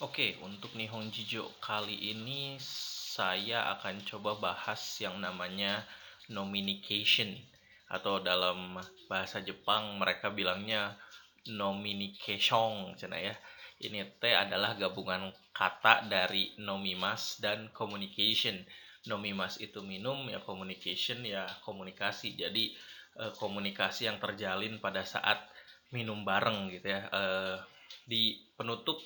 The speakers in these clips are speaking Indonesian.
Oke, untuk Nihonjijo kali ini saya akan coba bahas yang namanya nominication atau dalam bahasa Jepang mereka bilangnya nominication, cina ya. Ini teh adalah gabungan kata dari nomimas dan communication. Nomimas itu minum, ya communication ya komunikasi. Jadi komunikasi yang terjalin pada saat minum bareng gitu ya. Di penutup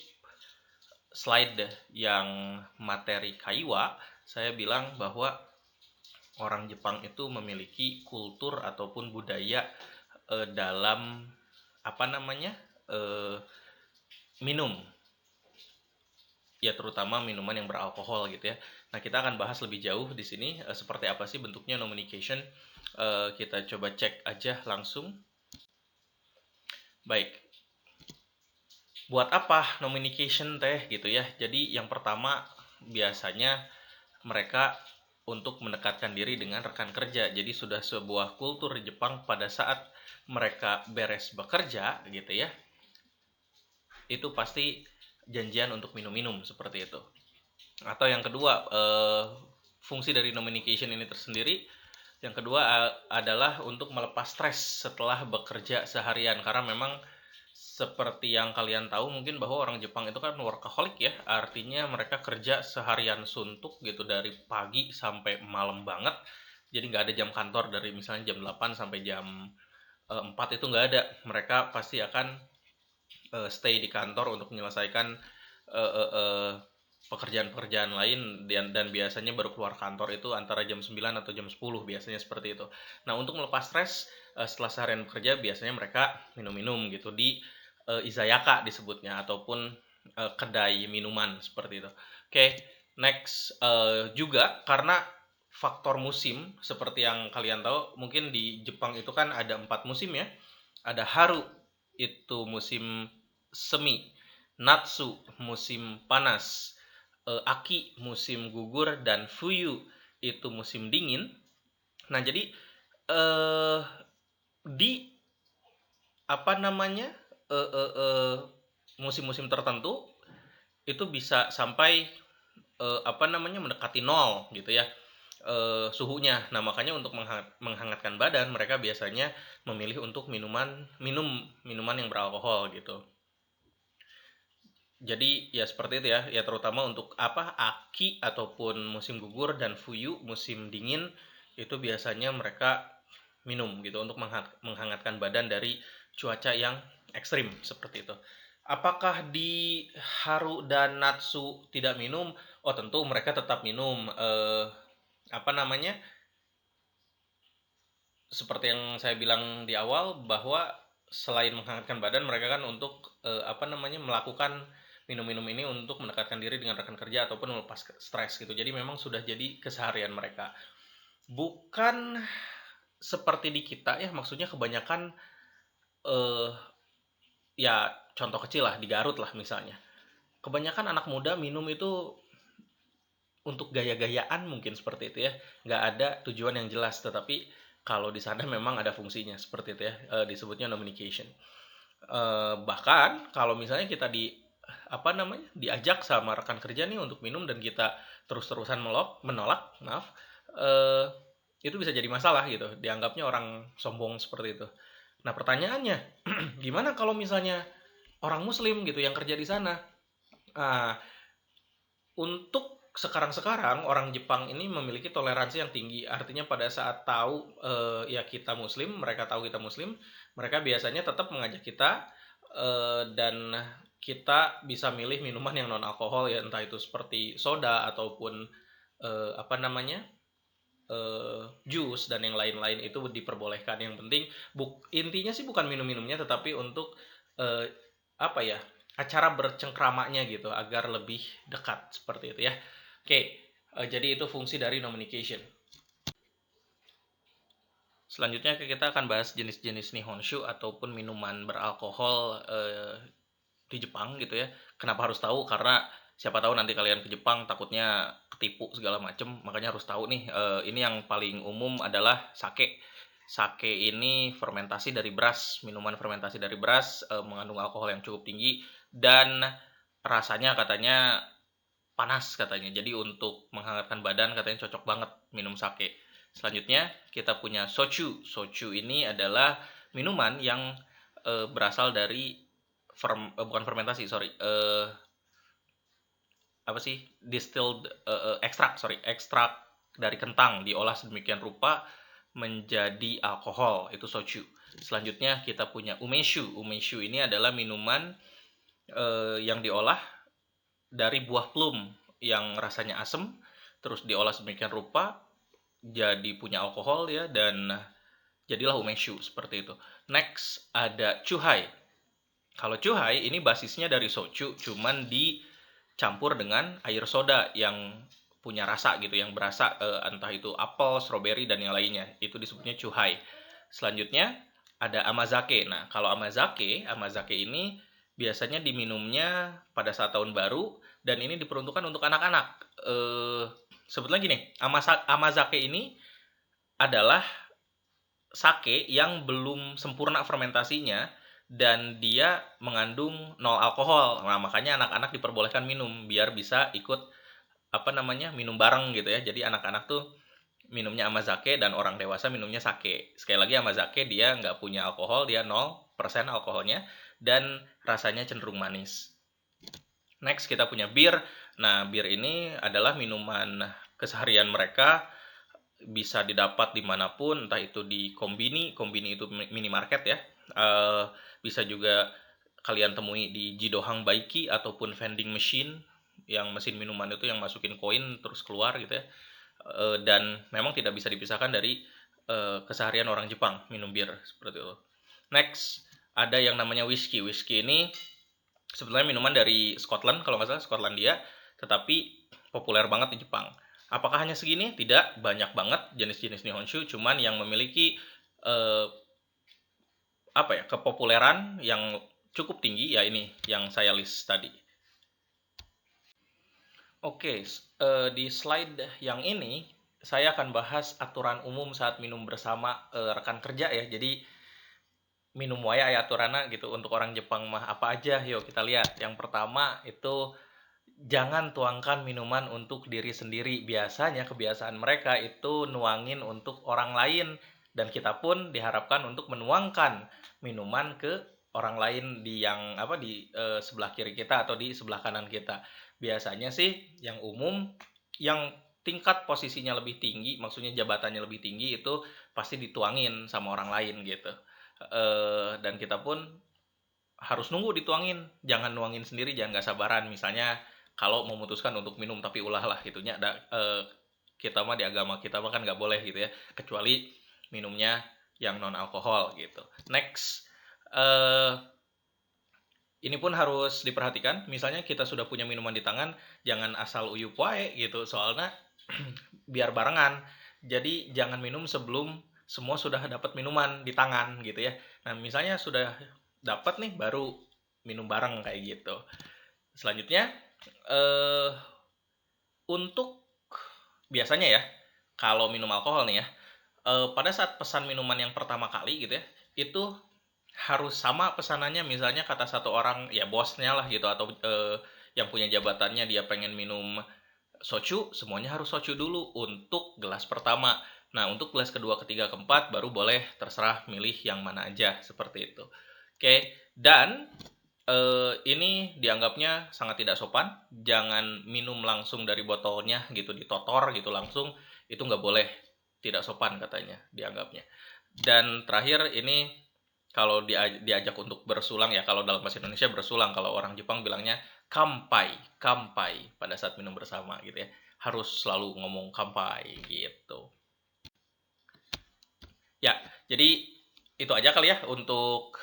slide yang materi Kaiwa, saya bilang bahwa orang Jepang itu memiliki kultur ataupun budaya dalam apa namanya minum, ya terutama minuman yang beralkohol gitu ya. Nah, kita akan bahas lebih jauh di sini seperti apa sih bentuknya nominication. Kita coba cek aja langsung. Baik, buat apa nominication teh gitu ya. Jadi yang pertama biasanya mereka untuk mendekatkan diri dengan rekan kerja. Jadi sudah sebuah kultur di Jepang pada saat mereka beres bekerja gitu ya. Itu pasti janjian untuk minum-minum seperti itu. Atau yang kedua, fungsi dari nominication ini tersendiri yang kedua adalah untuk melepas stres setelah bekerja seharian, karena memang seperti yang kalian tahu mungkin bahwa orang Jepang itu kan workaholic ya, artinya mereka kerja seharian suntuk gitu dari pagi sampai malam banget. Jadi nggak ada jam kantor dari misalnya jam 8 sampai jam 4 itu nggak ada. Mereka pasti akan stay di kantor untuk menyelesaikan eh, eh, eh, pekerjaan-pekerjaan lain, dan biasanya baru keluar kantor itu antara jam 9 atau jam 10 biasanya seperti itu. Nah, untuk melepas stres setelah seharian bekerja biasanya mereka minum-minum gitu di izayaka disebutnya ataupun kedai minuman seperti itu. Oke, next, juga karena faktor musim seperti yang kalian tahu mungkin di Jepang itu kan ada 4 musim ya. Ada haru, itu musim semi, natsu musim panas, aki musim gugur, dan fuyu itu musim dingin. Nah, jadi eh di apa namanya eh, eh, eh, musim-musim tertentu itu bisa sampai apa namanya mendekati nol gitu ya suhunya. Nah, makanya untuk menghangatkan badan mereka biasanya memilih untuk minuman yang beralkohol gitu. Jadi ya seperti itu ya, ya terutama untuk apa aki ataupun musim gugur dan fuyu musim dingin itu biasanya mereka minum gitu untuk menghangatkan badan dari cuaca yang ekstrim seperti itu. Apakah di haru dan natsu tidak minum? Oh, tentu mereka tetap minum. Apa namanya? Seperti yang saya bilang di awal bahwa selain menghangatkan badan mereka kan untuk apa namanya melakukan minum-minum ini untuk mendekatkan diri dengan rekan kerja ataupun melepas stres gitu. Jadi memang sudah jadi keseharian mereka. Bukan seperti di kita ya, maksudnya kebanyakan eh ya contoh kecil lah di Garut lah misalnya. Kebanyakan anak muda minum itu untuk gaya-gayaan mungkin seperti itu ya. Nggak ada tujuan yang jelas, tetapi kalau di sana memang ada fungsinya seperti itu ya. Disebutnya communication. Bahkan kalau misalnya kita apa namanya diajak sama rekan kerja nih untuk minum dan kita terus-terusan menolak, maaf, eh, itu bisa jadi masalah gitu. Dianggapnya orang sombong seperti itu. Nah, pertanyaannya, gimana kalau misalnya orang Muslim gitu yang kerja di sana? Nah, untuk sekarang-sekarang orang Jepang ini memiliki toleransi yang tinggi. Artinya pada saat tahu ya kita Muslim, mereka tahu kita Muslim, mereka biasanya tetap mengajak kita dan kita bisa milih minuman yang non alkohol ya, entah itu seperti soda ataupun apa namanya jus dan yang lain-lain itu diperbolehkan. Yang penting intinya sih bukan minum-minumnya, tetapi untuk eh, apa ya acara bercengkramanya gitu agar lebih dekat seperti itu ya. Oke, jadi itu fungsi dari nominication. Selanjutnya kita akan bahas jenis-jenis nihonshu ataupun minuman beralkohol di Jepang gitu ya. Kenapa harus tahu? Karena siapa tahu nanti kalian ke Jepang takutnya ketipu segala macem, makanya harus tahu nih. Ini yang paling umum adalah sake. Sake ini fermentasi dari beras, minuman fermentasi dari beras mengandung alkohol yang cukup tinggi dan rasanya katanya panas katanya. Jadi untuk menghangatkan badan katanya cocok banget minum sake. Selanjutnya kita punya soju. Soju ini adalah minuman yang berasal dari bukan fermentasi, sorry. Apa sih? Distilled ekstrak dari kentang diolah sedemikian rupa menjadi alkohol, itu soju. Selanjutnya kita punya umeshu. Umeshu ini adalah minuman yang diolah dari buah plum yang rasanya asam, terus diolah sedemikian rupa jadi punya alkohol ya, dan jadilah umeshu seperti itu. Next ada chuhai. Kalau chuhai ini basisnya dari soju, cuman dicampur dengan air soda yang punya rasa gitu, yang berasa entah itu apel, strawberry dan yang lainnya. Itu disebutnya chuhai. Selanjutnya ada amazake. Nah, kalau amazake ini biasanya diminumnya pada saat tahun baru dan ini diperuntukkan untuk anak-anak. Sebetulnya gini, amazake ini adalah sake yang belum sempurna fermentasinya dan dia mengandung 0 alkohol. Nah, makanya anak-anak diperbolehkan minum biar bisa ikut minum bareng gitu ya. Jadi anak-anak tuh minumnya amazake dan orang dewasa minumnya sake. Sekali lagi amazake dia nggak punya alkohol, dia 0% alkoholnya dan rasanya cenderung manis. Next kita punya bir. Nah, bir ini adalah minuman keseharian mereka, bisa didapat dimanapun, entah itu di kombini itu minimarket ya. Bisa juga kalian temui di Jidohang Baiki ataupun vending machine, yang mesin minuman itu yang masukin koin terus keluar gitu ya. Dan memang tidak bisa dipisahkan dari keseharian orang Jepang minum bir seperti itu. Next ada yang namanya whisky. Whisky ini sebetulnya minuman dari Scotland, kalau nggak salah Skotlandia, tetapi populer banget di Jepang. Apakah hanya segini? Tidak, banyak banget jenis-jenis Nihonshu, cuman yang memiliki kepopuleran yang cukup tinggi ya ini yang saya list tadi. Oke, di slide yang ini saya akan bahas aturan umum saat minum bersama rekan kerja ya. Jadi minum wae aya aturana gitu. Untuk orang Jepang mah apa aja? Yuk kita lihat. Yang pertama itu jangan tuangkan minuman untuk diri sendiri. Biasanya kebiasaan mereka itu nuangin untuk orang lain dan kita pun diharapkan untuk menuangkan minuman ke orang lain di sebelah kiri kita atau di sebelah kanan kita. Biasanya sih yang umum yang tingkat posisinya lebih tinggi, maksudnya jabatannya lebih tinggi itu pasti dituangin sama orang lain gitu. Dan kita pun harus nunggu dituangin, jangan nuangin sendiri, jangan nggak sabaran. Misalnya kalau memutuskan untuk minum tapi ulahlah itunya kita mah di agama kita mah kan nggak boleh gitu ya, kecuali minumnya yang non alkohol gitu. Next ini pun harus diperhatikan, misalnya kita sudah punya minuman di tangan, jangan asal uyup wae gitu, soalnya biar barengan. Jadi jangan minum sebelum semua sudah dapat minuman di tangan gitu ya. Nah, misalnya sudah dapat nih baru minum bareng kayak gitu. Selanjutnya untuk biasanya ya kalau minum alkohol nih ya, pada saat pesan minuman yang pertama kali gitu ya, itu harus sama pesanannya. Misalnya kata satu orang ya bosnya lah gitu, atau yang punya jabatannya dia pengen minum soju, semuanya harus soju dulu untuk gelas pertama. Nah, untuk gelas kedua, ketiga, keempat baru boleh terserah milih yang mana aja seperti itu. Oke, dan ini dianggapnya sangat tidak sopan. Jangan minum langsung dari botolnya gitu, ditotor gitu langsung. Itu nggak boleh, tidak sopan katanya dianggapnya. Dan terakhir ini kalau diajak untuk bersulang ya, kalau dalam bahasa Indonesia bersulang, kalau orang Jepang bilangnya kampai pada saat minum bersama gitu ya. Harus selalu ngomong kampai gitu. Ya, jadi itu aja kali ya untuk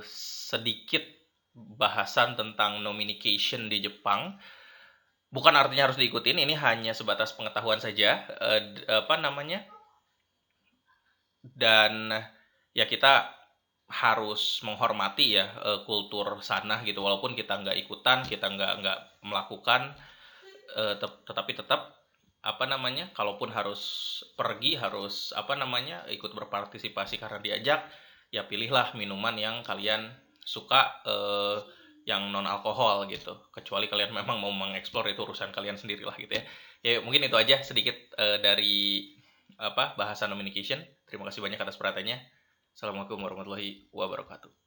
sedikit bahasan tentang nominication di Jepang. Bukan artinya harus diikutin, ini hanya sebatas pengetahuan saja. Dan ya kita harus menghormati ya kultur sana gitu, walaupun kita nggak ikutan, kita nggak melakukan, tetapi tetap kalaupun harus pergi, harus ikut berpartisipasi karena diajak, ya pilihlah minuman yang kalian suka yang non alkohol gitu. Kecuali kalian memang mau mengeksplor, itu urusan kalian sendiri lah gitu ya. Ya mungkin itu aja sedikit dari bahasan communication. Terima kasih banyak atas perhatiannya. Assalamualaikum warahmatullahi wabarakatuh.